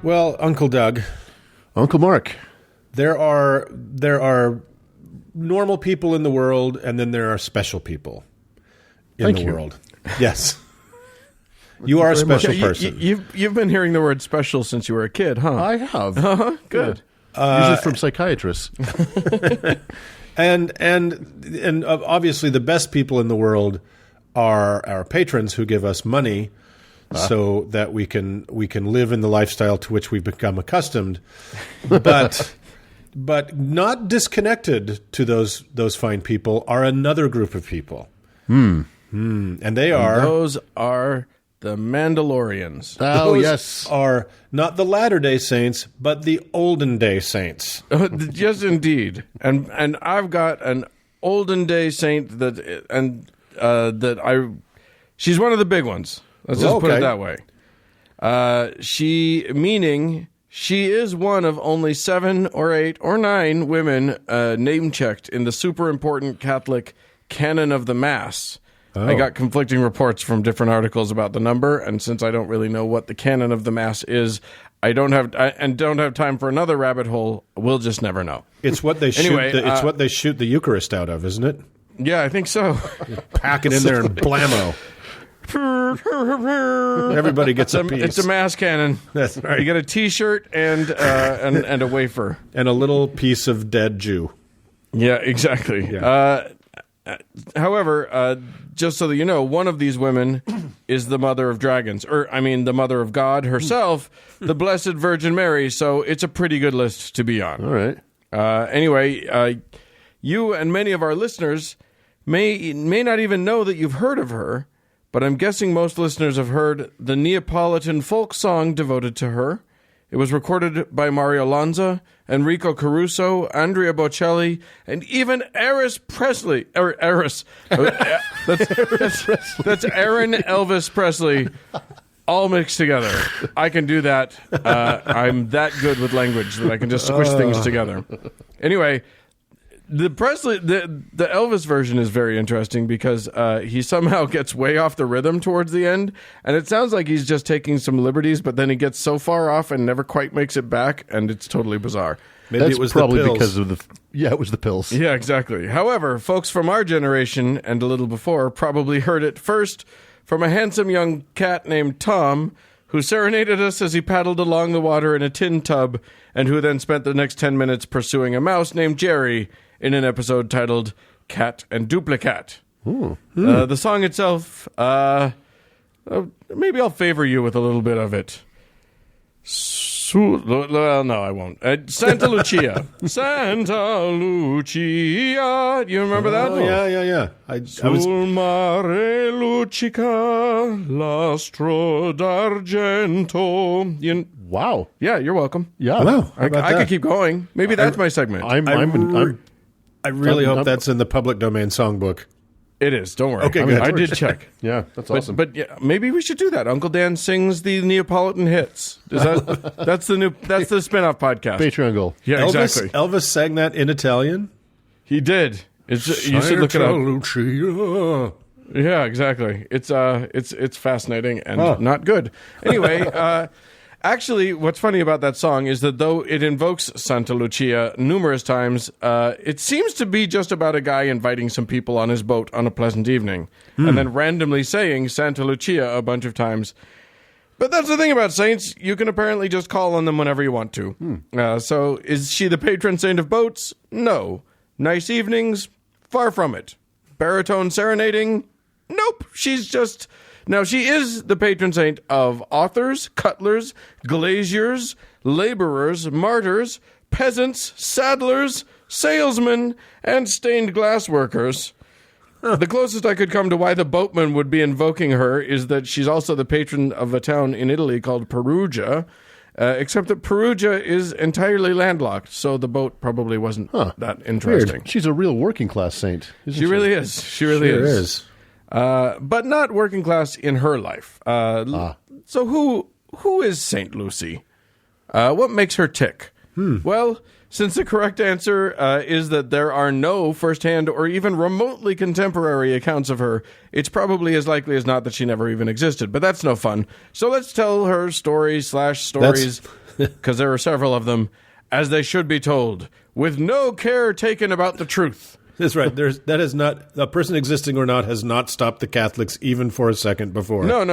Well, Uncle Doug, Uncle Mark. there are normal people in the world, and then there are special people in the world. Yes. You are a special person. You've been hearing the word special since you were a kid, huh? I have. Good. Yeah. Usually from psychiatrists. And obviously the best people in the world are our patrons who give us money so that we can live in the lifestyle to which we've become accustomed. But not disconnected to those fine people are another group of people. And they are... Those are the Mandalorians. Oh, those yes. are not the Latter-day Saints, but the olden-day saints. Yes, indeed. And I've got an olden-day saint she's one of the big ones. Let's just put it that way. She is one of only 7 or 8 or 9 women name-checked in the super important Catholic canon of the Mass. I got conflicting reports from different articles about the number, and since I don't really know what the canon of the Mass is, I don't have time for another rabbit hole. We'll just never know. It's what they shoot. It's what they shoot the Eucharist out of, isn't it? Yeah, I think so. Pack it in there and blammo. Everybody gets a piece. It's a Mass cannon. That's right. You get a T-shirt and a wafer and a little piece of dead Jew. Yeah, exactly. Yeah. However, just so that you know, one of these women is the mother of dragons, the mother of God herself, the Blessed Virgin Mary. So it's a pretty good list to be on. All right. Anyway, you and many of our listeners may not even know that you've heard of her, but I'm guessing most listeners have heard the Neapolitan folk song devoted to her. It was recorded by Mario Lanza, Enrico Caruso, Andrea Bocelli, and even Eris Presley. Eris. That's Aaron Elvis Presley, all mixed together. I can do that. I'm that good with language that I can just squish things together. Anyway, the Elvis version is very interesting because he somehow gets way off the rhythm towards the end, and it sounds like he's just taking some liberties, but then he gets so far off and never quite makes it back, and it's totally bizarre. Maybe That's it was probably the pills. because of it was the pills. Yeah, exactly. However, folks from our generation and a little before probably heard it first from a handsome young cat named Tom, who serenaded us as he paddled along the water in a tin tub, and who then spent the next 10 minutes pursuing a mouse named Jerry in an episode titled Cat and Duplicat. The song itself, maybe I'll favor you with a little bit of it. Well, no, I won't. Santa Lucia. Santa Lucia. You remember that? Oh, yeah. Sul mare luccica l'astro d'argento. Wow. Yeah, you're welcome. Yeah. Wow. I could keep going. Maybe that's my segment. I really hope that's in the public domain songbook. It is. Don't worry. Okay, good. I did check. Yeah, that's awesome. But yeah, maybe we should do that. Uncle Dan sings the Neapolitan hits. That's the spin-off podcast. Patreon goal. Yeah, exactly. Elvis sang that in Italian. He did. You should look it Santa up. Lucia. Yeah, exactly. It's fascinating and not good. Anyway, actually, what's funny about that song is that though it invokes Santa Lucia numerous times, it seems to be just about a guy inviting some people on his boat on a pleasant evening and then randomly saying Santa Lucia a bunch of times. But that's the thing about saints. You can apparently just call on them whenever you want to. So is she the patron saint of boats? No. Nice evenings? Far from it. Baritone serenading? Nope. She's just... Now, she is the patron saint of authors, cutlers, glaziers, laborers, martyrs, peasants, saddlers, salesmen, and stained glass workers. The closest I could come to why the boatman would be invoking her is that she's also the patron of a town in Italy called Perugia, except that Perugia is entirely landlocked, so the boat probably wasn't that interesting. Weird. She's a real working class saint. She really is. She really is. But not working class in her life. So who is Saint Lucy? What makes her tick? Well, since the correct answer is that there are no first-hand or even remotely contemporary accounts of her, it's probably as likely as not that she never even existed. But that's no fun. So let's tell her stories. because there are several of them, as they should be told, with no care taken about the truth. That's right. That is not a person existing or not has not stopped the Catholics even for a second before. No.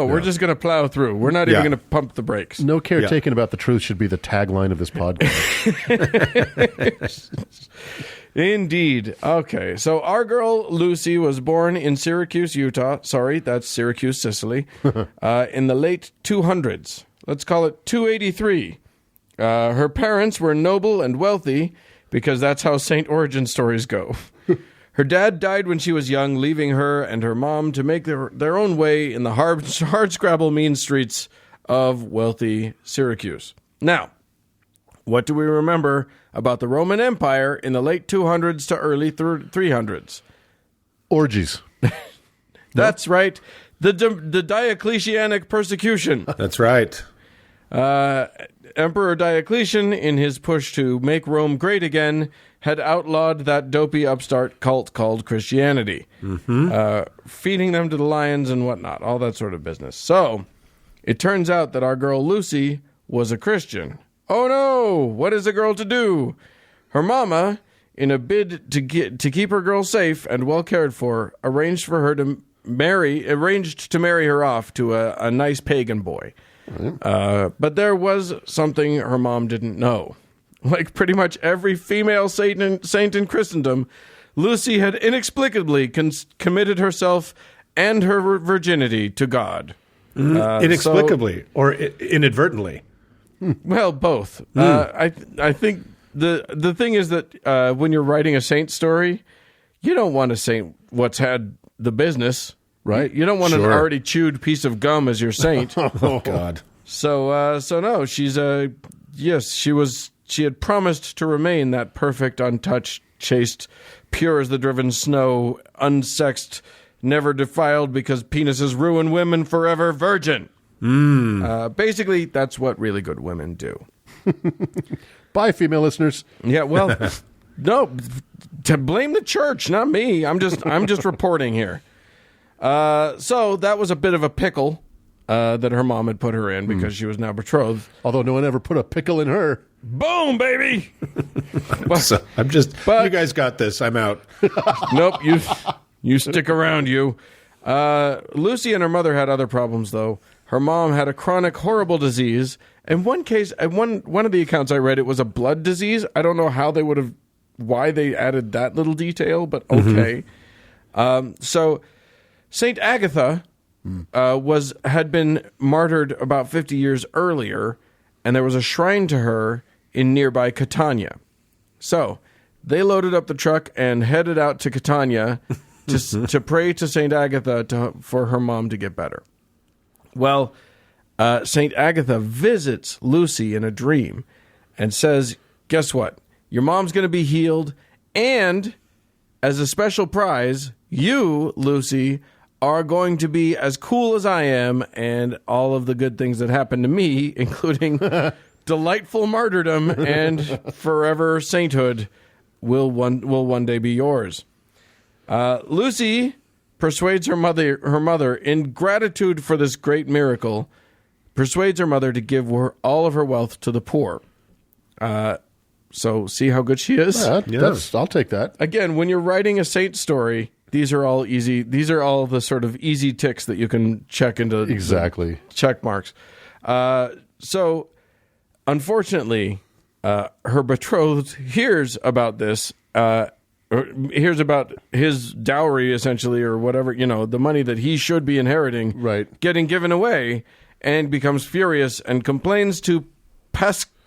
We're just going to plow through. We're not even going to pump the brakes. No care taken about the truth should be the tagline of this podcast. Indeed. Okay, so our girl Lucy was born in Syracuse, Utah. Sorry, that's Syracuse, Sicily, in the late 200s. Let's call it 283. Her parents were noble and wealthy, because that's how Saint origin stories go. Her dad died when she was young, leaving her and her mom to make their own way in the hard-scrabble mean streets of wealthy Syracuse. Now, what do we remember about the Roman Empire in the late 200s to early 300s? Orgies. That's right. The Diocletianic persecution. That's right. Emperor Diocletian, in his push to make Rome great again, had outlawed that dopey upstart cult called Christianity, feeding them to the lions and whatnot, all that sort of business. So, it turns out that our girl Lucy was a Christian. Oh no! What is a girl to do? Her mama, in a bid to keep her girl safe and well cared for, arranged to marry her off to a nice pagan boy. But there was something her mom didn't know. Like pretty much every female saint in Christendom, Lucy had inexplicably committed herself and her virginity to God. Inexplicably or inadvertently? Well, both. I think the thing is that when you're writing a saint story, you don't want a saint what's had the business. Right. You don't want an already chewed piece of gum as your saint. Oh, God. So no, she had promised to remain that perfect, untouched, chaste, pure as the driven snow, unsexed, never defiled because penises ruin women forever virgin. Basically, that's what really good women do. Bye, female listeners. Yeah, well, no, to blame the church, not me. I'm just reporting here. So that was a bit of a pickle that her mom had put her in because she was now betrothed. Although no one ever put a pickle in her. Boom, baby! So you guys got this. I'm out. Nope, you stick around, you. Lucy and her mother had other problems, though. Her mom had a chronic, horrible disease. In one case, one of the accounts I read, it was a blood disease. I don't know why they added that little detail, but okay. So Saint Agatha had been martyred about 50 years earlier, and there was a shrine to her in nearby Catania. So they loaded up the truck and headed out to Catania to pray to Saint Agatha for her mom to get better. Well, Saint Agatha visits Lucy in a dream and says, guess what? Your mom's going to be healed, and as a special prize, you, Lucy, are going to be as cool as I am, and all of the good things that happened to me, including delightful martyrdom and forever sainthood, will one day be yours. Lucy persuades her mother, in gratitude for this great miracle, persuades her mother to give her all of her wealth to the poor. So see how good she is? I'll take that. Again, when you're writing a saint story, these are all easy. These are all the sort of easy ticks that you can check into exactly check marks. So, unfortunately, her betrothed hears about this. Hears about his dowry, essentially, or whatever, the money that he should be inheriting, right, getting given away, and becomes furious and complains to Pascasius.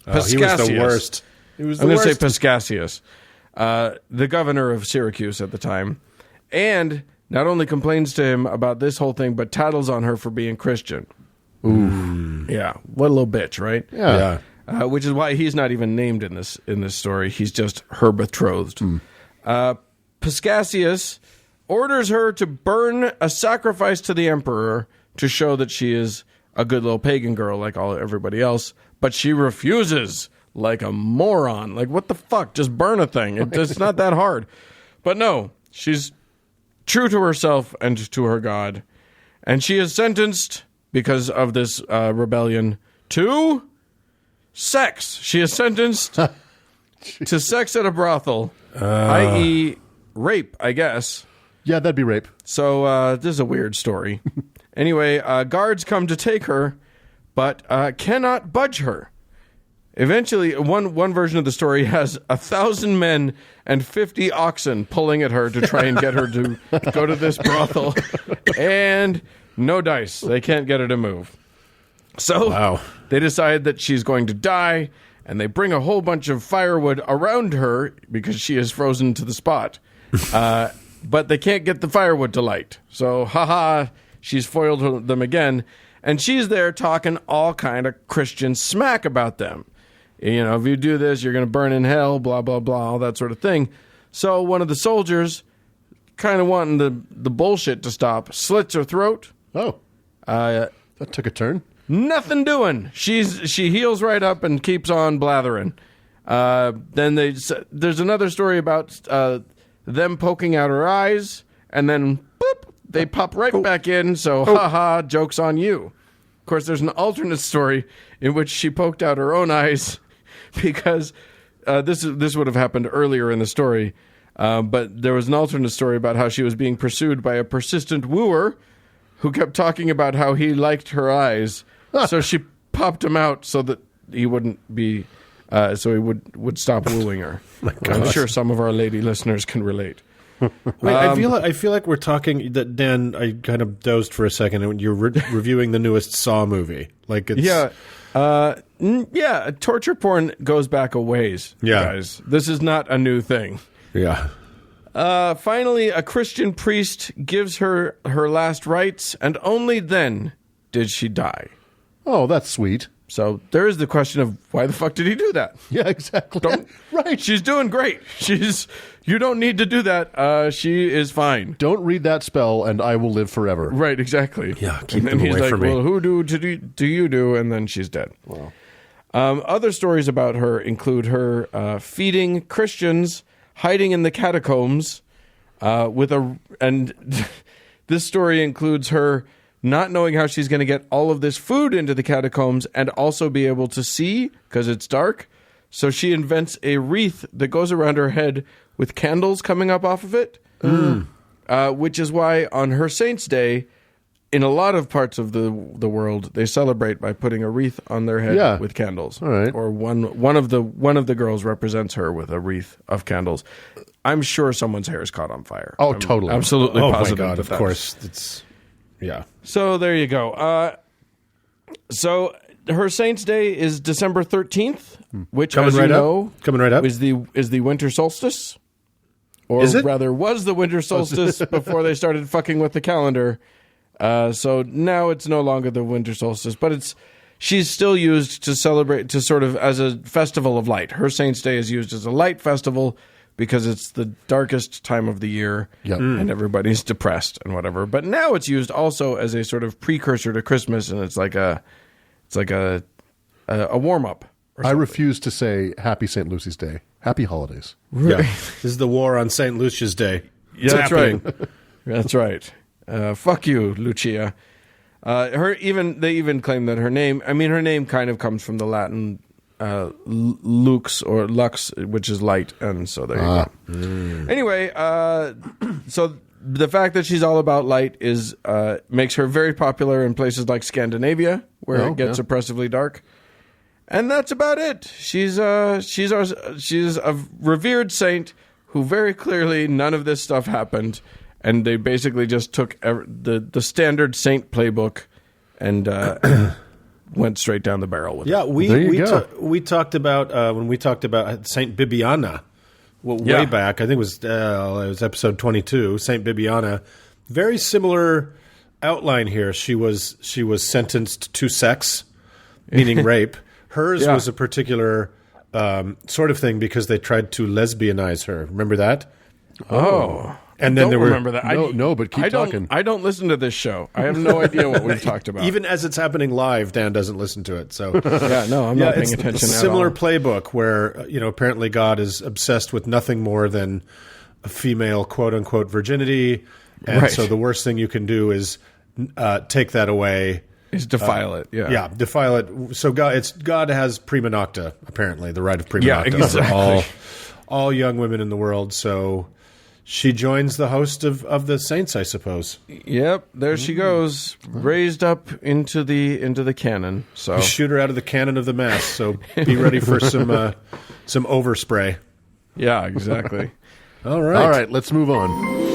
He was the worst. I'm going to say Pascasius, the governor of Syracuse at the time, and not only complains to him about this whole thing, but tattles on her for being Christian. Ooh, yeah, what a little bitch, right? Yeah. Which is why he's not even named in this story. He's just her betrothed. Pascasius orders her to burn a sacrifice to the emperor to show that she is a good little pagan girl like everybody else, but she refuses like a moron. Like, what the fuck? Just burn a thing. It's not that hard. But no, she's true to herself and to her God, and she is sentenced because of this rebellion to sex. She is sentenced to sex at a brothel, i.e. rape, I guess. Yeah, that'd be rape. So this is a weird story. Anyway, guards come to take her, but cannot budge her. Eventually, one version of the story has 1,000 men and 50 oxen pulling at her to try and get her to go to this brothel. And no dice. They can't get her to move. So they decide that she's going to die, and they bring a whole bunch of firewood around her because she is frozen to the spot. But they can't get the firewood to light. So, she's foiled them again. And she's there talking all kind of Christian smack about them. You know, if you do this, you're going to burn in hell, blah, blah, blah, all that sort of thing. So one of the soldiers, kind of wanting the bullshit to stop, slits her throat. Oh. That took a turn. Nothing doing. She heals right up and keeps on blathering. Then there's another story about them poking out her eyes, and then boop, they pop right back in. So joke's on you. Of course, there's an alternate story in which she poked out her own eyes because this would have happened earlier in the story. But there was an alternate story about how she was being pursued by a persistent wooer who kept talking about how he liked her eyes. So she popped him out so that he wouldn't be, so he would stop wooing her. I'm sure some of our lady listeners can relate. Wait, I feel like we're talking that Dan. I kind of dozed for a second, and you're reviewing the newest Saw movie. Like, it's, torture porn goes back a ways. Guys, this is not a new thing. Yeah. Finally, a Christian priest gives her last rites, and only then did she die. Oh, that's sweet. So there is the question of why the fuck did he do that? Yeah, exactly. Right. She's doing great. You don't need to do that. She is fine. Don't read that spell, and I will live forever. Right, exactly. Yeah, keep them away from me. Well, who do you do? And then she's dead. Wow. Other stories about her include her feeding Christians, hiding in the catacombs, and this story includes her not knowing how she's going to get all of this food into the catacombs and also be able to see because it's dark. So she invents a wreath that goes around her head with candles coming up off of it, which is why on her Saint's Day, in a lot of parts of the world, they celebrate by putting a wreath on their head with candles. All right. Or one of the girls represents her with a wreath of candles. I'm sure someone's hair is caught on fire. Oh, I'm totally. Absolutely positive. Oh my God! Of course, it's yeah. So there you go. So her Saint's Day is December 13th, which, coming as right you up. know, Coming right up. is the winter solstice, or Is it? rather, was the winter solstice before they started fucking with the calendar. So now it's no longer the winter solstice, but she's still used to celebrate, to sort of as a festival of light. Her Saint's Day is used as a light festival because it's the darkest time of the year and everybody's depressed and whatever. But now it's used also as a sort of precursor to Christmas, and it's like a warm up. I refuse to say Happy St. Lucy's Day. Happy holidays. Yeah. This is the war on St. Lucia's Day. Yeah, that's right. That's right. Fuck you, Lucia. They even claim that her name kind of comes from the Latin lux or lux, which is light, and so there you go. Anyway, so the fact that she's all about light makes her very popular in places like Scandinavia, where it gets oppressively dark. And that's about it. She's a revered saint who very clearly none of this stuff happened. And they basically just took the standard saint playbook and went straight down the barrel with it. Yeah, we talked about when we talked about Saint Bibiana way back. I think it was episode 22. Saint Bibiana, very similar outline here. She was sentenced to sex, meaning rape. Hers was a particular sort of thing because they tried to lesbianize her. Remember that? Oh. And then remember that. But keep talking. I don't listen to this show. I have no idea what we've talked about. Even as it's happening live, Dan doesn't listen to it. So I'm not paying attention. It's a similar playbook where apparently God is obsessed with nothing more than a female quote unquote virginity, and so the worst thing you can do is take that away Is defile it. Yeah. Yeah, defile it. So God has prima nocta, apparently, the right of prima nocta exactly. over all young women in the world. So she joins the host of the saints, I suppose. Yep, there she goes, raised up into the canon. So You shoot her out of the cannon of the mass. So be ready for some overspray. yeah, exactly. All right. All right, let's move on.